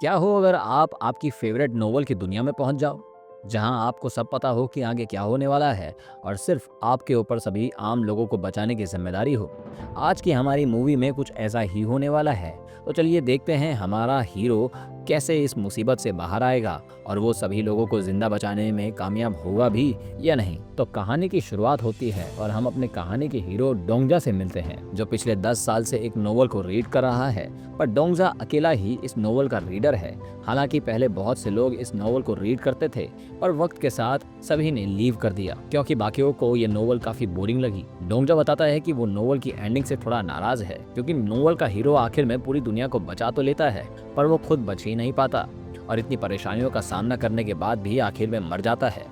क्या हो अगर आप आपकी फेवरेट नोवेल की दुनिया में पहुंच जाओ, जहां आपको सब पता हो कि आगे क्या होने वाला है और सिर्फ आपके ऊपर सभी आम लोगों को बचाने की जिम्मेदारी हो। आज की हमारी मूवी में कुछ ऐसा ही होने वाला है। तो चलिए देखते हैं हमारा हीरो कैसे इस मुसीबत से बाहर आएगा और वो सभी लोगों को जिंदा बचाने में कामयाब होगा भी या नहीं। तो कहानी की शुरुआत होती है और हम अपने कहानी के हीरो डोंगजा से मिलते हैं, जो पिछले 10 साल से एक नोवेल को रीड कर रहा है। पर डोंगजा अकेला ही इस नोवेल का रीडर है। हालांकि पहले बहुत से लोग इस नोवेल को रीड करते थे, पर वक्त के साथ सभी ने लीव कर दिया क्योंकि बाकियों को ये नोवेल काफी बोरिंग लगी। डोंगजा बताता है कि वो नोवेल की एंडिंग से थोड़ा नाराज है, क्योंकि नोवेल का हीरो आखिर में पूरी दुनिया को बचा तो लेता है, पर वो खुद बच ही नहीं पाता और इतनी परेशानियों का सामना करने के बाद भी आखिर में मर जाता है।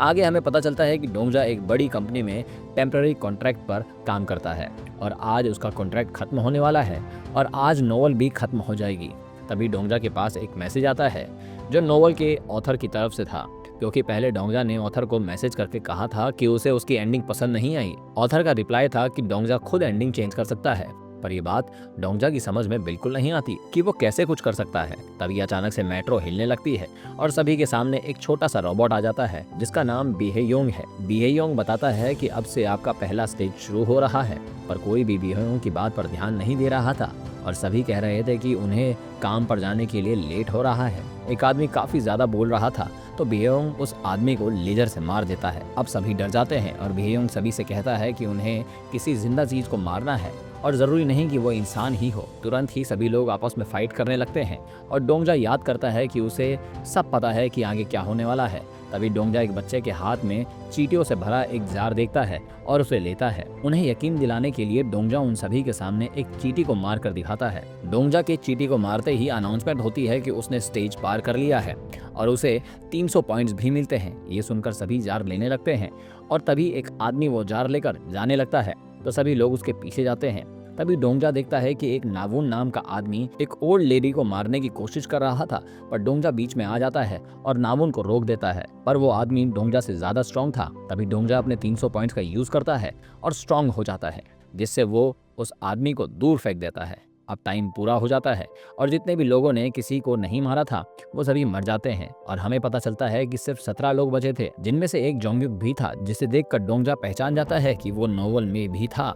आगे हमें पता चलता है कि डोंगजा एक बड़ी कंपनी में टेम्पररी कॉन्ट्रैक्ट पर काम करता है और आज उसका कॉन्ट्रैक्ट खत्म होने वाला है और आज नोवेल भी खत्म हो जाएगी। तभी डोंगजा के पास एक मैसेज आता है, जो नोवेल के ऑथर की तरफ से था, क्योंकि पहले डोंगजा ने ऑथर को मैसेज करके कहा था कि उसे उसकी एंडिंग पसंद नहीं आई। ऑथर का रिप्लाई था कि डोंगजा खुद एंडिंग चेंज कर सकता है, पर यह बात डोंगजा की समझ में बिल्कुल नहीं आती कि वो कैसे कुछ कर सकता है। तभी अचानक से मेट्रो हिलने लगती है और सभी के सामने एक छोटा सा रोबोट आ जाता है, जिसका नाम बीहेयोंग है। बीहेयोंग बताता है कि अब से आपका पहला स्टेज शुरू हो रहा है, पर कोई भी बीहेयोंग की बात पर ध्यान नहीं दे रहा था और सभी कह रहे थे कि उन्हें काम पर जाने के लिए लेट हो रहा है। एक आदमी काफी ज्यादा बोल रहा था, तो बीहेयोंग उस आदमी को लेजर से मार देता है। अब सभी डर जाते हैं और बीहेयोंग सभी से कहता है कि उन्हें किसी जिंदा चीज को मारना है और जरूरी नहीं कि वो इंसान ही हो। तुरंत ही सभी लोग आपस में फाइट करने लगते हैं और डोंगजा याद करता है कि उसे सब पता है कि आगे क्या होने वाला है। तभी डोंगजा एक बच्चे के हाथ में चींटियों से भरा एक जार देखता है और उसे लेता है। उन्हें यकीन दिलाने के लिए डोंगजा उन सभी के सामने एक चींटी को मार कर दिखाता है। डोंगजा के चींटी को मारते ही अनाउंसमेंट होती है कि उसने स्टेज पार कर लिया है और उसे 300 पॉइंट्स भी मिलते हैं। ये सुनकर सभी जार लेने लगते हैं और तभी एक आदमी वो जार लेकर जाने लगता है, तो सभी लोग उसके पीछे जाते हैं। तभी डोंगजा देखता है कि एक नावुन नाम का आदमी एक ओल्ड लेडी को मारने की कोशिश कर रहा था, पर डोंगजा बीच में आ जाता है और नावुन को रोक देता है। पर वो आदमी डोंगजा से ज्यादा स्ट्रांग था। तभी डोंगजा अपने 300 पॉइंट्स का यूज करता है और स्ट्रांग हो जाता है, जिससे वो उस आदमी को दूर फेंक देता है। अब टाइम पूरा हो जाता है और जितने भी लोगों ने किसी को नहीं मारा था वो सभी मर जाते हैं और हमें पता चलता है कि सिर्फ 17 लोग बचे थे, जिनमें से एक जोंगयुक भी था, जिसे देखकर डोंगजा पहचान जाता है कि वो नोवेल में भी था।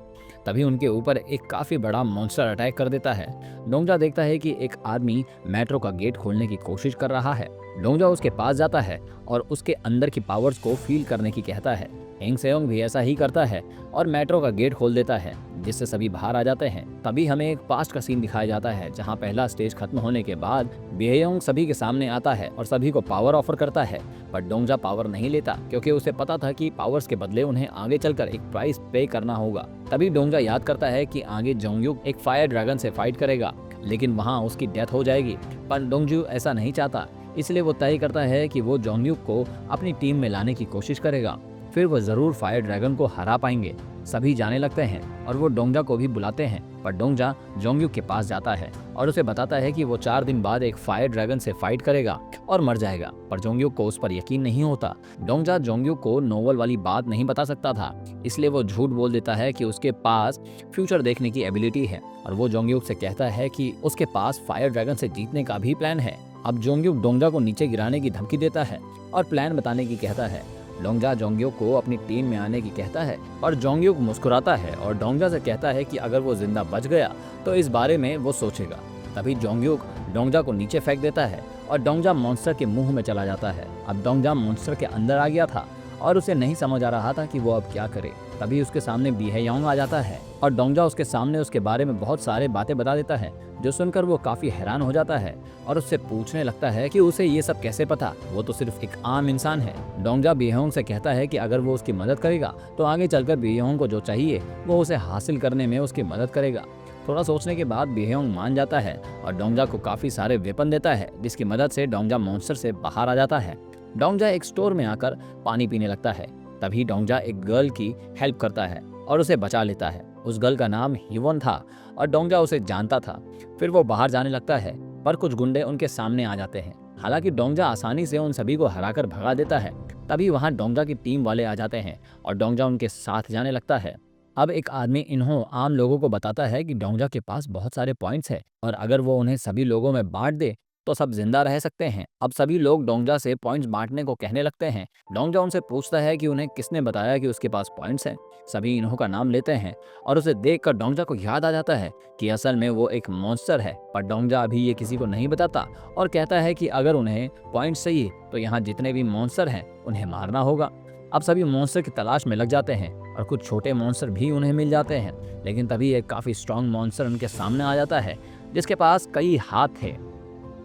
तभी उनके ऊपर एक काफी बड़ा मॉन्स्टर अटैक कर देता है। डोंगजा देखता है कि एक आदमी मेट्रो का गेट खोलने की कोशिश कर रहा है। डोंगजा उसके पास जाता है और उसके अंदर की पावर्स को फील करने की कहता है। हेंग सेयोंग भी ऐसा ही करता है और मेट्रो का गेट खोल देता है, जिससे सभी बाहर आ जाते हैं। तभी हमें एक पास्ट का सीन दिखाया जाता है, जहां पहला स्टेज खत्म होने के बाद बेयोंग सभी के सामने आता है और सभी को पावर ऑफर करता है, पर डोंगजा पावर नहीं लेता क्योंकि उसे पता था कि पावर्स के बदले उन्हें आगे चलकर एक प्राइस पे करना होगा। तभी डोंगजा याद करता है कि आगे जोंगयुक एक फायर ड्रैगन से फाइट करेगा, लेकिन वहां उसकी डेथ हो जाएगी। पर डोंगजू ऐसा नहीं चाहता, इसलिए वो तय करता है कि वो जोंगयुक को अपनी टीम में लाने की कोशिश करेगा। फिर वो जरूर फायर ड्रैगन को हरा पाएंगे। सभी जाने लगते हैं और वो डोंगजा को भी बुलाते हैं, पर डोंगजा जोंगयुक के पास जाता है और उसे बताता है कि वो 4 दिन बाद एक फायर ड्रैगन से फाइट करेगा और मर जाएगा। पर जोंगयुक को उस पर यकीन नहीं होता। डोंगजा जोंगयुक को नोवेल वाली बात नहीं बता सकता था, इसलिए वो झूठ बोल देता है कि उसके पास फ्यूचर देखने की एबिलिटी है और वो जोंगयुक से कहता है कि उसके पास फायर ड्रैगन से जीतने का भी प्लान है। अब जोंगयुक डोंगजा को नीचे गिराने की धमकी देता है और प्लान बताने की कहता है। डोंगजा जोंगयुक को अपनी टीम में आने की कहता है और जोंगयुक मुस्कुराता है और डोंगजा से कहता है कि अगर वो जिंदा बच गया तो इस बारे में वो सोचेगा। तभी जोंगयुक डोंगजा को नीचे फेंक देता है और डोंगजा मॉन्स्टर के मुंह में चला जाता है। अब डोंगजा मॉन्स्टर के अंदर आ गया था और उसे नहीं समझ आ रहा था कि वो अब क्या करे। तभी उसके सामने बीहेयोंग आ जाता है और डोंगजा उसके सामने उसके बारे में बहुत सारे बातें बता देता है, जो सुनकर वो काफी हैरान हो जाता है और उससे पूछने लगता है कि उसे ये सब कैसे पता, वो तो सिर्फ एक आम इंसान है। डोंगजा बीहेयोंग से कहता है कि अगर वो उसकी मदद करेगा तो आगे चलकर बीहेयोंग को जो चाहिए वो उसे हासिल करने में उसकी मदद करेगा। थोड़ा सोचने के बाद बीहेयोंग मान जाता है और डोंगजा को काफी सारे वेपन देता है, जिसकी मदद से डोंगजा मॉन्स्टर से बाहर आ जाता है। डोंगजा एक स्टोर में आकर पानी पीने लगता है। तभी डोंगजा एक गर्ल की हेल्प करता है और उसे बचा लेता है। उस गर्ल का नाम हिवोन था और डोंगजा उसे जानता था। फिर वो बाहर जाने लगता है, पर कुछ गुंडे उनके सामने आ जाते हैं। हालांकि डोंगजा आसानी से उन सभी को हराकर भगा देता है। तभी वहां डोंगजा की टीम वाले आ जाते हैं और डोंगजा उनके साथ जाने लगता है। अब एक आदमी इन्हों आम लोगों को बताता है कि डोंगजा के पास बहुत सारे पॉइंट्स है और अगर वो उन्हें सभी लोगों में बांट दे तो सब जिंदा रह सकते हैं। अब सभी लोग डोंगजा से पॉइंट्स बांटने को कहने लगते हैं। डोंगजा उनसे पूछता है कि उन्हें किसने बताया कि उसके पास पॉइंट्स हैं। सभी इन्हों का नाम लेते हैं और उसे देखकर डोंगजा को याद आ जाता है कि असल में वो एक मॉन्स्टर है। पर डोंगजा अभी ये किसी को नहीं बताता और कहता है कि अगर उन्हें पॉइंट्स चाहिए तो यहाँ जितने भी मॉन्स्टर हैं उन्हें मारना होगा। अब सभी मॉन्स्टर की तलाश में लग जाते हैं और कुछ छोटे मॉन्स्टर भी उन्हें मिल जाते हैं। लेकिन तभी एक काफ़ी स्ट्रांग मॉन्स्टर उनके सामने आ जाता है जिसके पास कई हाथ थे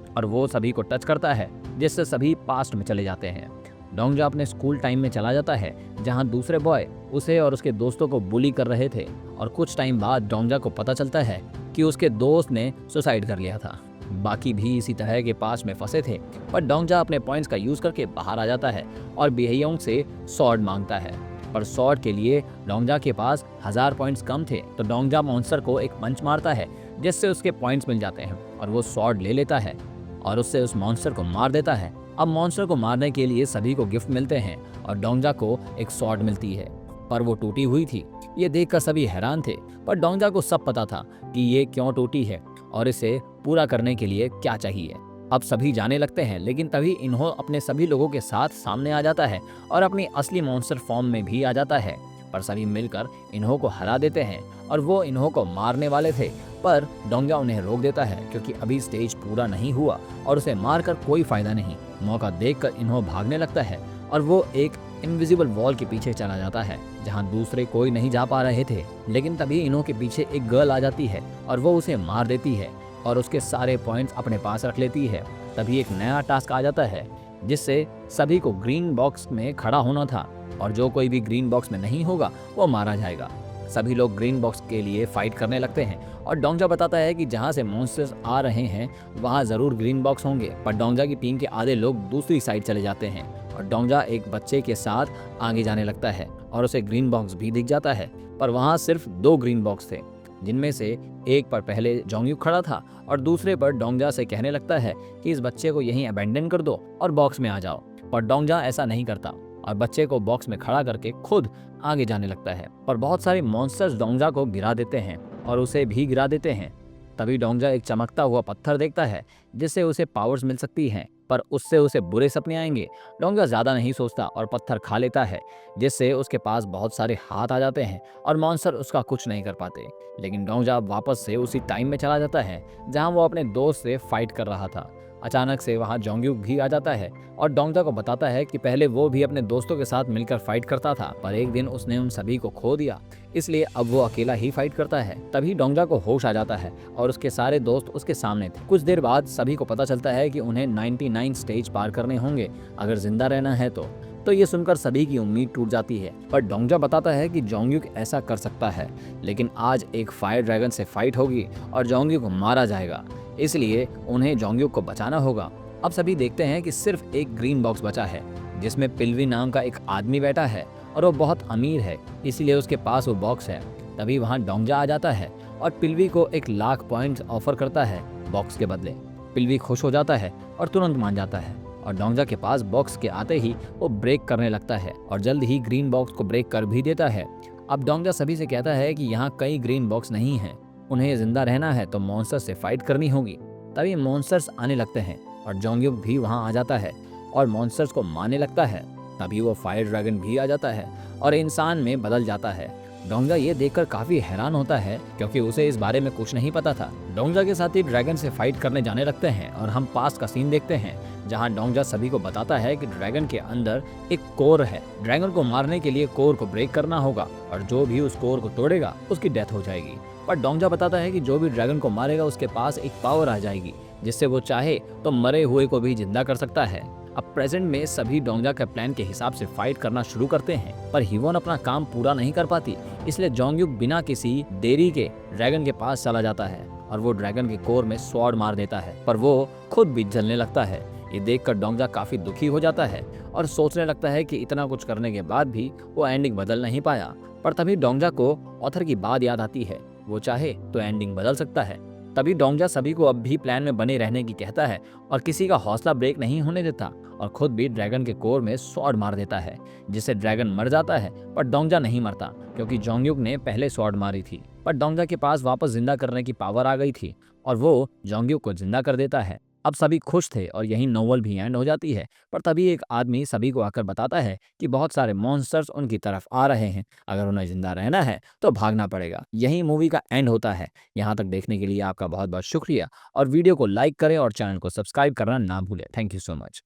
और वो सभी को टच करता है, जिससे सभी पास्ट में चले जाते हैं। डोंगजा अपने स्कूल टाइम में चला जाता है जहां दूसरे बॉय उसे और उसके दोस्तों को बुली कर रहे थे और कुछ टाइम बाद डोंगजा को पता चलता है कि उसके दोस्त ने सुसाइड कर लिया था। बाकी भी इसी तरह के पास में फंसे थे, पर डोंगजा अपने पॉइंट्स का यूज करके बाहर आ जाता है और बेहियोंग से सॉर्ड मांगता है। पर सॉर्ड के लिए डोंगजा के पास 1000 पॉइंट्स कम थे, तो डोंगजा मॉन्स्टर को एक पंच मारता है जिससे उसके पॉइंट्स मिल जाते हैं और वो सॉर्ड ले लेता है और उससे उस मॉन्स्टर को मार देता है। अब मॉन्स्टर को मारने के लिए सभी को गिफ्ट मिलते हैं और डोंगजा को एक सॉर्ड मिलती है, पर वो टूटी हुई थी। ये देखकर सभी हैरान थे, पर डोंगजा को सब पता था कि ये क्यों टूटी है और इसे पूरा करने के लिए क्या चाहिए। अब सभी जाने लगते हैं, लेकिन तभी इन्हों अपने सभी लोगों के साथ सामने आ जाता है और अपनी असली मॉन्स्टर फॉर्म में भी आ जाता है। पर सभी मिलकर इन्हों को हरा देते हैं और वो इन्हों को मारने वाले थे, पर डोंगजा उन्हें रोक देता है क्योंकि अभी स्टेज पूरा नहीं हुआ और उसे मारकर कोई फायदा नहीं। मौका देखकर इन्हों भागने लगता है और वो एक इनविजिबल वॉल के पीछे चला जाता है जहां दूसरे कोई नहीं जा पा रहे थे। लेकिन तभी इन्हों के पीछे एक गर्ल आ जाती है और वो उसे मार देती है और उसके सारे पॉइंट्स अपने पास रख लेती है। तभी एक नया टास्क आ जाता है जिससे सभी को ग्रीन बॉक्स में खड़ा होना था और जो कोई भी ग्रीन बॉक्स में नहीं होगा वो मारा जाएगा। सभी लोग ग्रीन बॉक्स के लिए फाइट करने लगते हैं और डोंगजा बताता है कि जहां से मॉन्स्टर्स आ रहे हैं वहां जरूर ग्रीन बॉक्स होंगे। पर डोंगजा की टीम के आधे लोग दूसरी साइड चले जाते हैं और डोंगजा एक बच्चे के साथ आगे जाने लगता है और उसे ग्रीन बॉक्स भी दिख जाता है। पर वहां सिर्फ 2 ग्रीन बॉक्स थे, जिनमें से एक पर पहले जोंगयुक खड़ा था और दूसरे पर डोंगजा से कहने लगता है कि इस बच्चे को यहीं अबेंडन कर दो और बॉक्स में आ जाओ। पर डोंगजा ऐसा नहीं करता और बच्चे को बॉक्स में खड़ा करके खुद आगे जाने लगता है। पर बहुत सारे मॉन्स्टर्स डोंगजा को गिरा देते हैं और उसे भी गिरा देते हैं। तभी डोंगजा एक चमकता हुआ पत्थर देखता है जिससे उसे पावर्स मिल सकती हैं, पर उससे उसे बुरे सपने आएंगे। डोंगजा ज्यादा नहीं सोचता और पत्थर खा लेता है, जिससे उसके पास बहुत सारे हाथ आ जाते हैं और मॉन्स्टर उसका कुछ नहीं कर पाते। लेकिन डोंगजा वापस से उसी टाइम में चला जाता है जहां वो अपने दोस्त से फाइट कर रहा था। अचानक से वहां जोंगयुक भी आ जाता है और डोंगजा को बताता है कि पहले वो भी अपने दोस्तों के साथ मिलकर फाइट करता था, पर एक दिन उसने उन सभी को खो दिया, इसलिए अब वो अकेला ही फाइट करता है। तभी डोंगजा को होश आ जाता है और उसके सारे दोस्त उसके सामने थे। कुछ देर बाद सभी को पता चलता है कि उन्हें 99 स्टेज पार करने होंगे अगर जिंदा रहना है तो ये सुनकर सभी की उम्मीद टूट जाती है। पर डोंगजा बताता है कि जोंगयुक ऐसा कर सकता है, लेकिन आज एक फायर ड्रैगन से फाइट होगी और जोंगयुक मारा जाएगा, इसलिए उन्हें जोंगयुक को बचाना होगा। अब सभी देखते हैं कि सिर्फ एक ग्रीन बॉक्स बचा है जिसमें पिल्वी नाम का एक आदमी बैठा है और वो बहुत अमीर है, इसीलिए उसके पास वो बॉक्स है। तभी वहाँ डोंगजा आ जाता है और पिल्वी को 1,00,000 पॉइंट्स ऑफर करता है बॉक्स के बदले। पिल्वी खुश हो जाता है और तुरंत मान जाता है और डोंगजा के पास बॉक्स के आते ही वो ब्रेक करने लगता है और जल्द ही ग्रीन बॉक्स को ब्रेक कर भी देता है। अब डोंगजा सभी से कहता है कि यहाँ कई ग्रीन बॉक्स नहीं हैं, उन्हें जिंदा रहना है तो मॉन्स्टर से फाइट करनी होगी। तभी मॉन्स्टर्स आने लगते हैं और जोंगयुक भी वहाँ आ जाता है और मॉन्स्टर्स को मारने लगता है। तभी वो फायर ड्रैगन भी आ जाता है और इंसान में बदल जाता है। डोंगजा ये देखकर काफी हैरान होता है क्योंकि उसे इस बारे में कुछ नहीं पता था। डोंगजा के साथ ही ड्रैगन से फाइट करने जाने लगते हैं और हम पास्ट का सीन देखते हैं जहां डोंगजा सभी को बताता है कि ड्रैगन के अंदर एक कोर है। ड्रैगन को मारने के लिए कोर को ब्रेक करना होगा और जो भी उस कोर को तोड़ेगा उसकी डेथ हो जाएगी। पर डोंगजा बताता है कि जो भी ड्रैगन को मारेगा उसके पास एक पावर आ जाएगी जिससे वो चाहे तो मरे हुए को भी जिंदा कर सकता है। अब प्रेजेंट में सभी डोंगजा के प्लान के हिसाब से फाइट करना शुरू करते हैं, पर हिवोन अपना काम पूरा नहीं कर पाती, इसलिए जोंगयुक बिना किसी देरी के ड्रैगन के पास चला जाता है और वो ड्रैगन के कोर में स्वॉर्ड मार देता है, पर वो खुद भी जलने लगता है। ये देखकर डोंगजा काफी दुखी हो जाता है और सोचने लगता है कि इतना कुछ करने के बाद भी वो एंडिंग बदल नहीं पाया। पर तभी डोंगजा को ऑथर की बात याद आती है, वो चाहे तो एंडिंग बदल सकता है। तभी डोंगजा सभी को अब भी प्लान में बने रहने की कहता है और किसी का हौसला ब्रेक नहीं होने देता और खुद भी ड्रैगन के कोर में स्वॉर्ड मार देता है, जिससे ड्रैगन मर जाता है। पर डोंगजा नहीं मरता क्योंकि जोंगयुक ने पहले स्वॉर्ड मारी थी। पर डोंगजा के पास वापस जिंदा करने की पावर आ गई थी और वो जोंगयुक को जिंदा कर देता है। अब सभी खुश थे और यही नोवेल भी एंड हो जाती है। पर तभी एक आदमी सभी को आकर बताता है कि बहुत सारे मॉन्स्टर्स उनकी तरफ आ रहे हैं, अगर उन्हें जिंदा रहना है तो भागना पड़ेगा। यही मूवी का एंड होता है। यहाँ तक देखने के लिए आपका बहुत बहुत शुक्रिया, और वीडियो को लाइक करें और चैनल को सब्सक्राइब करना ना भूलें। Thank you so much.